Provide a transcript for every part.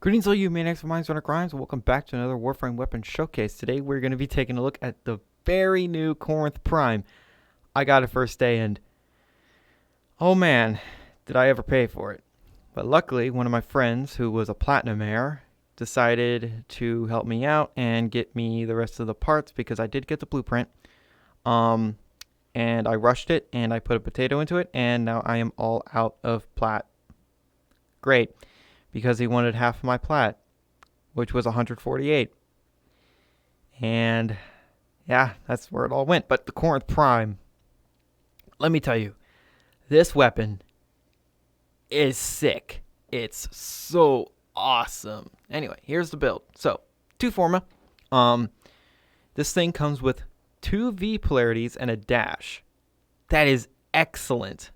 Greetings all you maniacs and minds runner crimes, and welcome back to another Warframe weapon showcase. Today we're going to be taking a look at the very new Corinth Prime. I got it first day and oh man, did I ever pay for it. But luckily, one of my friends who was a platinum heir decided to help me out and get me the rest of the parts because I did get the blueprint. And I rushed it and I put a potato into it and now I am all out of plat. Great. Because he wanted half of my plat, which was 148. And yeah, that's where it all went. But the Corinth Prime, let me tell you, this weapon is sick. It's so awesome. Anyway, here's the build. So, 2 forma. This thing comes with 2 V polarities and a dash. That is excellent.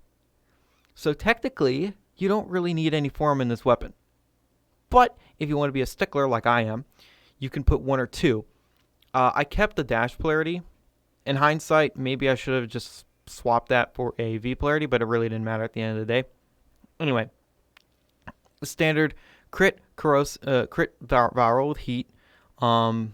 So technically, you don't really need any form in this weapon. But if you want to be a stickler like I am, you can put 1 or 2. I kept the dash polarity. In hindsight, maybe I should have just swapped that for a V polarity, but it really didn't matter at the end of the day. Anyway, the standard crit viral with heat. And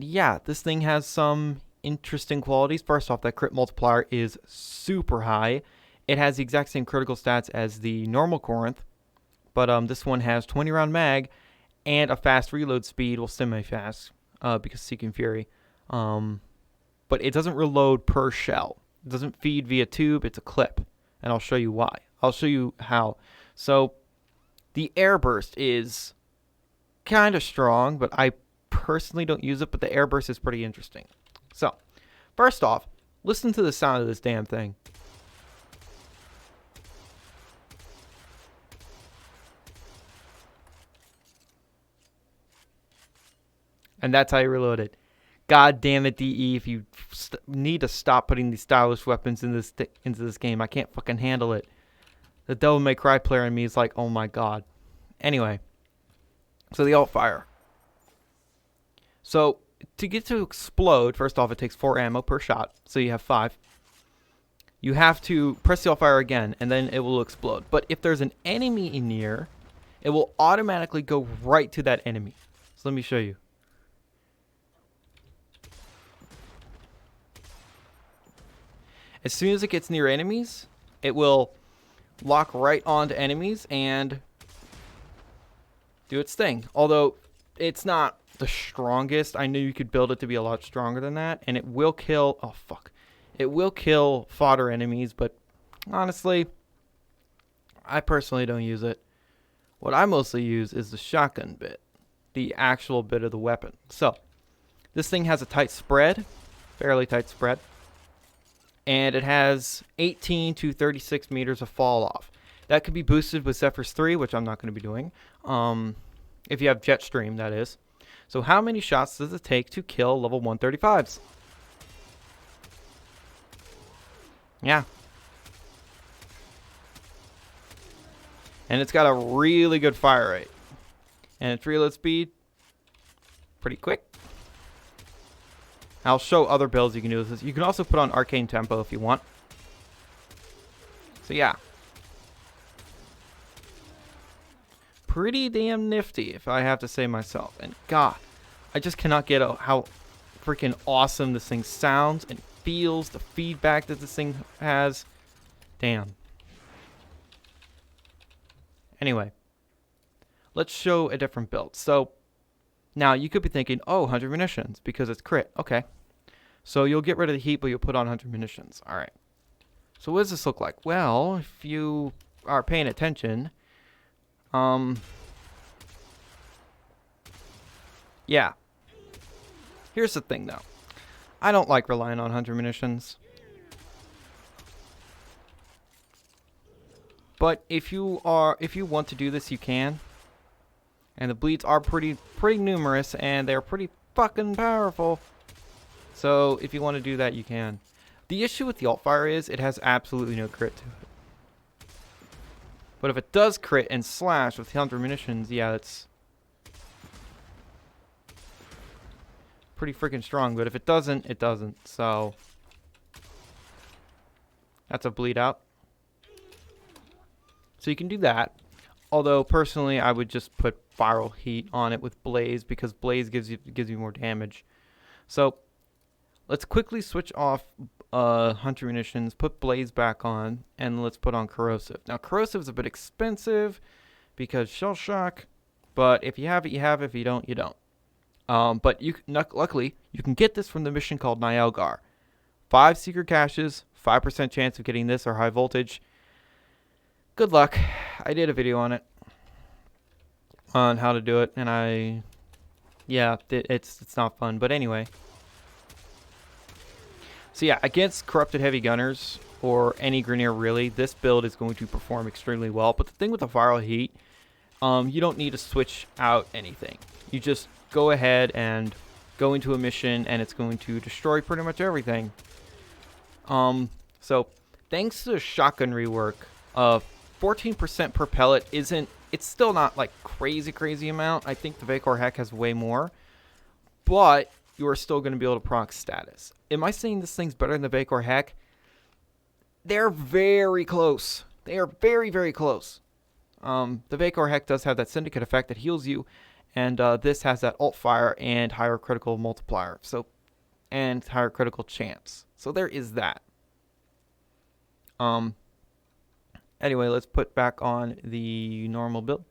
yeah, this thing has some interesting qualities. First off, that crit multiplier is super high. It has the exact same critical stats as the normal Corinth. But this one has 20 round mag and a fast reload speed, well, semi-fast, because Seeking Fury. But it doesn't reload per shell. It doesn't feed via tube, it's a clip. And I'll show you why. I'll show you how. So, the air burst is kind of strong, but I personally don't use it, but the air burst is pretty interesting. So, first off, listen to the sound of this damn thing. And that's how you reload it. God damn it, DE, if you need to stop putting these stylish weapons in into this game. I can't fucking handle it. The Devil May Cry player in me is like, oh my god. Anyway, so the alt fire. So, to get to explode, first off, it takes 4 ammo per shot, so you have 5. You have to press the alt fire again, and then it will explode. But if there's an enemy in near, it will automatically go right to that enemy. So let me show you. As soon as it gets near enemies, it will lock right onto enemies and do its thing. Although, it's not the strongest. I knew you could build it to be a lot stronger than that. And it will kill... Oh, fuck. It will kill fodder enemies, but honestly, I personally don't use it. What I mostly use is the shotgun bit. The actual bit of the weapon. So, this thing has a tight spread. Fairly tight spread. And it has 18 to 36 meters of fall off. That could be boosted with Zephyr's 3, which I'm not going to be doing. If you have Jetstream, that is. So how many shots does it take to kill level 135s? Yeah. And it's got a really good fire rate. And its reload speed, pretty quick. I'll show other builds you can do with this. You can also put on Arcane Tempo if you want. So yeah. Pretty damn nifty, if I have to say myself. And god, I just cannot get how freaking awesome this thing sounds and feels. The feedback that this thing has. Damn. Anyway. Let's show a different build. So, now you could be thinking, oh, 100 munitions, because it's crit. Okay. So you'll get rid of the heat, but you'll put on 100 munitions. Alright. So what does this look like? Well, if you are paying attention, yeah. Here's the thing, though. I don't like relying on 100 munitions. But if you want to do this, you can. And the bleeds are pretty numerous, and they're pretty fucking powerful. So if you want to do that, you can. The issue with the alt fire is it has absolutely no crit to it. But if it does crit and slash with 100 munitions, yeah, that's pretty freaking strong. But if it doesn't, it doesn't. So that's a bleed out. So you can do that. Although personally, I would just put viral heat on it with blaze because blaze gives you more damage. So let's quickly switch off hunter munitions, put blaze back on, and let's put on corrosive. Now corrosive is a bit expensive because shell shock, but if you have it, you have it. If you don't, you don't. But luckily you can get this from the mission called Nielgar. 5 secret caches, 5% chance of getting this or high voltage. Good luck. I did a video on it, on how to do it, and it's not fun. But anyway, so yeah, against corrupted heavy gunners or any Grineer really, this build is going to perform extremely well. But the thing with the viral heat, you don't need to switch out anything. You just go ahead and go into a mission, and it's going to destroy pretty much everything. So thanks to the shotgun rework, 14% per pellet it's still not like crazy amount. I think the Vacor Heck has way more, but you are still going to be able to proc status. Am I saying this thing's better than the Vacor Heck? They're very close. They are very close. The Vacor Heck does have that syndicate effect that heals you, and this has that alt fire and higher critical multiplier, and higher critical chance. So there is that. Anyway, let's put back on the normal build.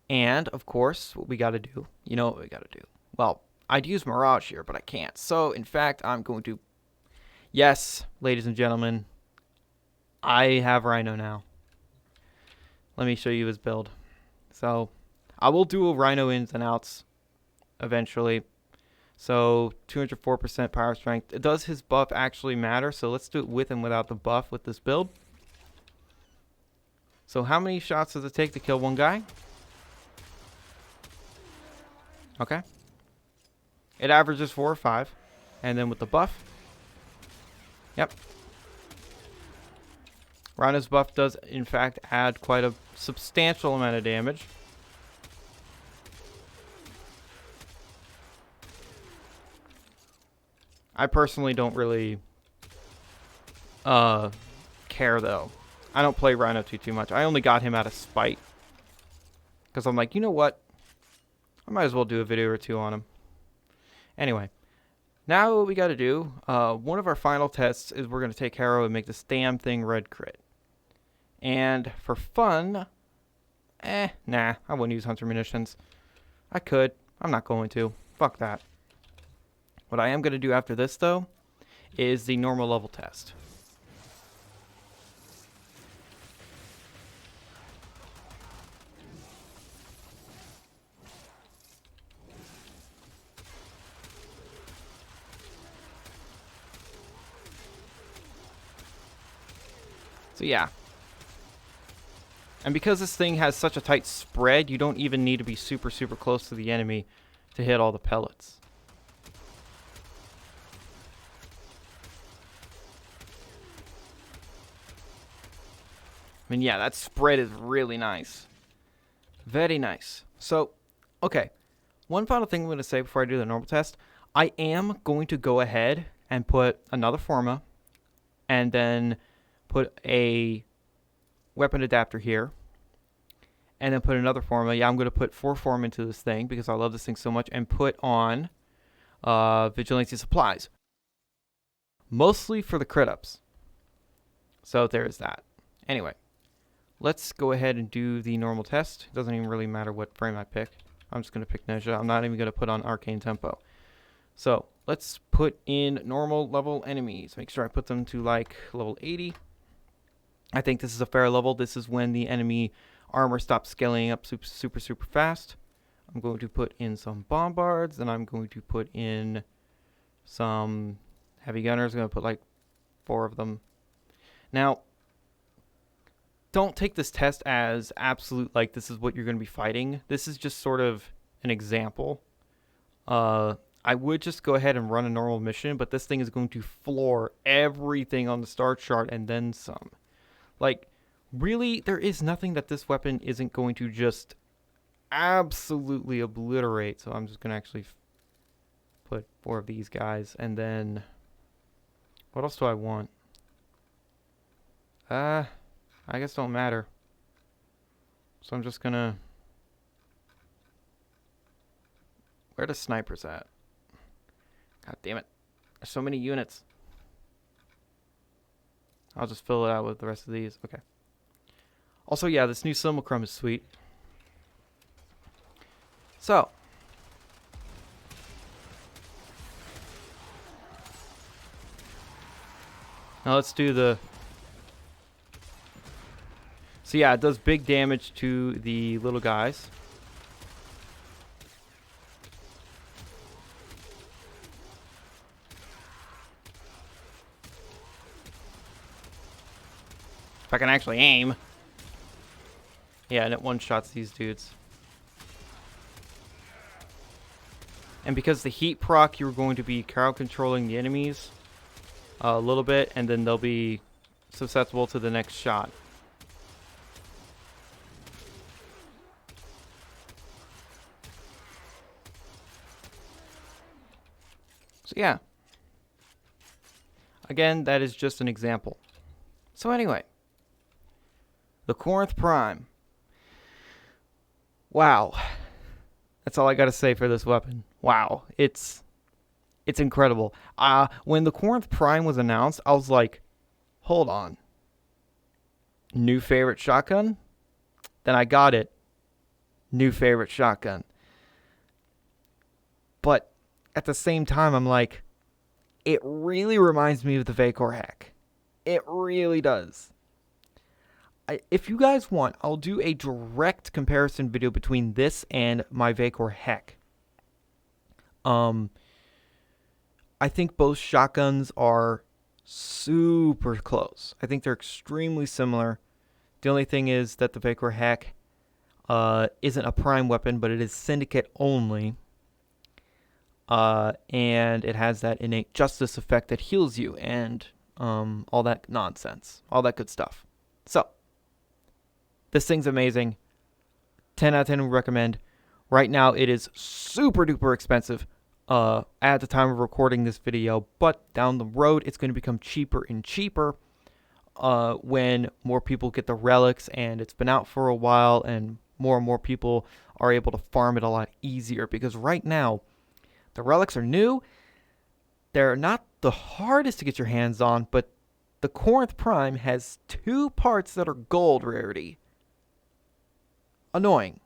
And, of course, what we got to do, you know what we got to do. Well, I'd use Mirage here, but I can't. So, in fact, I'm going to... Yes, ladies and gentlemen, I have Rhino now. Let me show you his build. So, I will do a Rhino ins and outs eventually. So, 204% power strength. Does his buff actually matter? So, let's do it with and without the buff with this build. So how many shots does it take to kill one guy? Okay. It averages 4 or 5. And then with the buff. Yep. Rhino's buff does, in fact, add quite a substantial amount of damage. I personally don't really care, though. I don't play Rhino too much. I only got him out of spite. Because I'm like, you know what? I might as well do a video or two on him. Anyway. Now what we got to do, one of our final tests is we're going to take Harrow and make this damn thing red crit. And for fun, nah, I wouldn't use Hunter Munitions. I could. I'm not going to. Fuck that. What I am going to do after this, though, is the normal level test. So yeah. And because this thing has such a tight spread, you don't even need to be super close to the enemy to hit all the pellets. I mean, yeah, that spread is really nice. Very nice. So, okay. One final thing I'm going to say before I do the normal test. I am going to go ahead and put another Forma and then put a weapon adapter here, and then put another Forma. Yeah, I'm going to put 4 Forma into this thing because I love this thing so much, and put on Vigilante supplies. Mostly for the crit ups. So there is that. Anyway, let's go ahead and do the normal test. It doesn't even really matter what frame I pick. I'm just going to pick Ninja. I'm not even going to put on Arcane Tempo. So let's put in normal level enemies. Make sure I put them to like level 80. I think this is a fair level. This is when the enemy armor stops scaling up super fast. I'm going to put in some bombards, and I'm going to put in some heavy gunners. I'm going to put like 4 of them. Now, don't take this test as absolute, like this is what you're going to be fighting. This is just sort of an example. I would just go ahead and run a normal mission, but this thing is going to floor everything on the star chart and then some. Like, really, there is nothing that this weapon isn't going to just absolutely obliterate. So I'm just going to actually put 4 of these guys. And then, what else do I want? I guess don't matter. So I'm just gonna... Where the snipers at? God damn it. There's so many units. I'll just fill it out with the rest of these. Okay. Also, yeah, this new simulacrum is sweet. So. Now let's do the... So yeah, it does big damage to the little guys. If I can actually aim. Yeah, and it one-shots these dudes. And because the heat proc, you're going to be crowd controlling the enemies a little bit, and then they'll be susceptible to the next shot. So yeah. Again, that is just an example. So anyway. The Corinth Prime. Wow. That's all I gotta say for this weapon. Wow. It's incredible. When the Corinth Prime was announced, I was like, hold on. New favorite shotgun? Then I got it. New favorite shotgun. But at the same time, I'm like, it really reminds me of the Vacor Hack. It really does. If you guys want, I'll do a direct comparison video between this and my Vacor Hack. I think both shotguns are super close. I think they're extremely similar. The only thing is that the Vacor Hack isn't a prime weapon, but it is syndicate only. And it has that innate justice effect that heals you and all that nonsense. All that good stuff. So, this thing's amazing. 10 out of 10 would recommend. Right now, it is super duper expensive at the time of recording this video. But down the road, it's going to become cheaper and cheaper when more people get the relics. And it's been out for a while. And more people are able to farm it a lot easier. Because right now, the relics are new. They're not the hardest to get your hands on. But the Corinth Prime has 2 parts that are gold rarity. Annoying.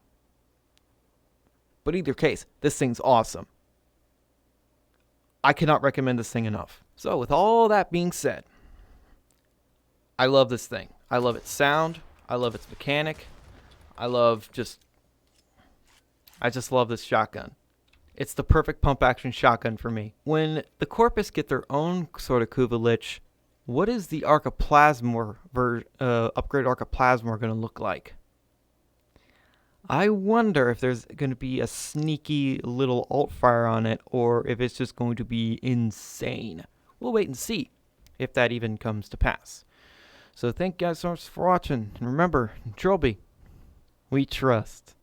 But either case, this thing's awesome. I cannot recommend this thing enough. So with all that being said, I love this thing. I love its sound. I love its mechanic. I just love this shotgun. It's the perfect pump action shotgun for me. When the Corpus get their own sort of Kuvalich, what is the Archiplasma upgrade Archiplasma going to look like? I wonder if there's going to be a sneaky little alt fire on it, or if it's just going to be insane. We'll wait and see if that even comes to pass. So thank you guys so much for watching. And remember, Trilby, we trust.